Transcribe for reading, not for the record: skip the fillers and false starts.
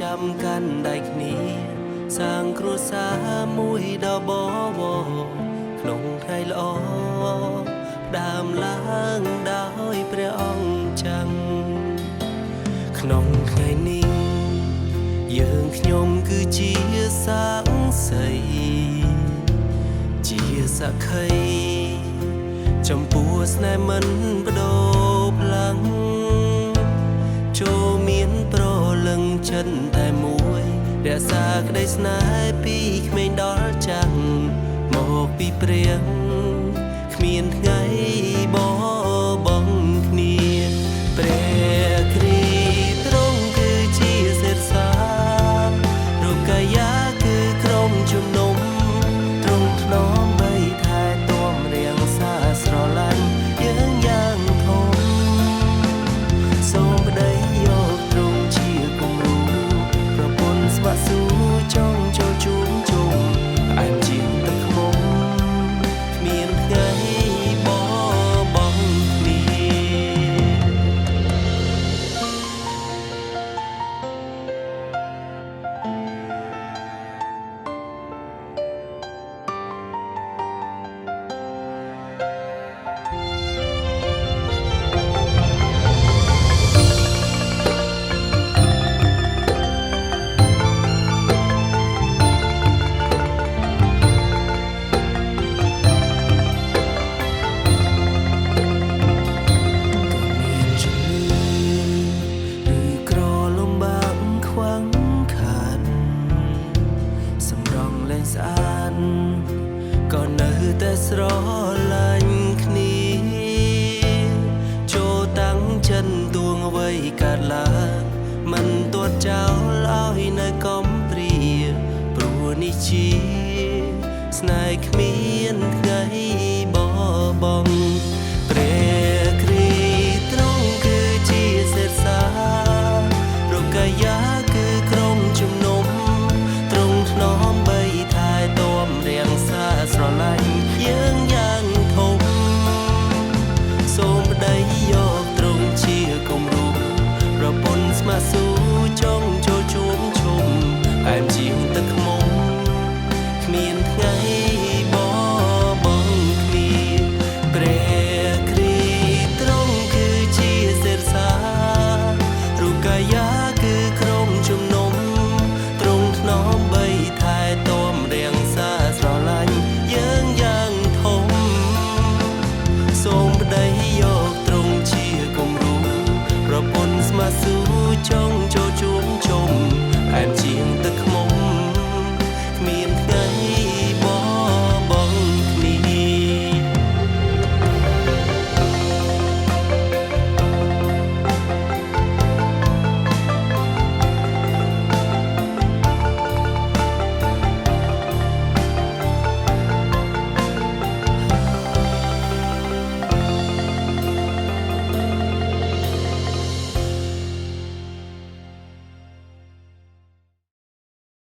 จำกันได้นี้สร้างครัวสามุยดอบวขนงไทยล้อดามล้างดาวพระองค์จังขนงไทยนิ่งយើងខ្ញុំគឺជាសាងសីជាសក្ខីចំពោះស្នេហ៍មិនបដូរផ្លាំងចូលមានប្រលឹងចិត្តតែមួយរក្សាក្តីស្នេហ៍ពីក្មេងដល់ចាំងមកពីព្រៀងគ្មានថ្ងៃបបង់គ្នាព្រះគ្រីទ្រង់គឺជាសេរសារកកាយាគឺក្រុមជំនុំទ្រង់ថ្នមបីថែទាំរៀងសាស្រឡាញ់យើងយ៉ាងធំសូមប្តីយកទ្រង់ជាគំរូប្រពន្ធស្ម័គ្រស៊ូចង់ចូលជួបជុំផ្អែមជាងទឹកខ្មុំគ្មានថ្ងៃបបង់គ្នា ក៏នៅតែស្រឡាញ់គ្នាចូលតាំងចិនទួងអ្វីកើតឡើងមិនទាត់ចោលឲ្យនៅកំព្រាព្រោះនេះជាស្នេហ៍គ្មានថ្ងៃបបង់ព្រះគ្រីទ្រង់គឺជាសេរសារកកាយាគឺក្រុមជំនុំទ្រង់ថ្នមបីថែទាំរៀងសាស្រឡាញ់យើងយ៉ាងធំសូមប្តីយកទ្រង់ជាគំរូប្រពន្ធស្ម័គ្រស៊ូចង់ចូលជួបជុំអែមជាងទឹកខ្មុំគ្មានថ្ងៃបបង់គ្នាព្រះគ្រីទ្រង់គឺជាសេរសារូបកាយាគឺក្រុមជំនុំទ្រង់ថ្នមបីថែទាំរៀងសាស្រឡាញ់យើងយ៉ាងធំសូមប្តីយកទ្រង់ជាគំរូប្រពន្ធស្ម័គ្រស៊ូចង់ចូលជួបជុំអែមជាងទឹកខ្មុំ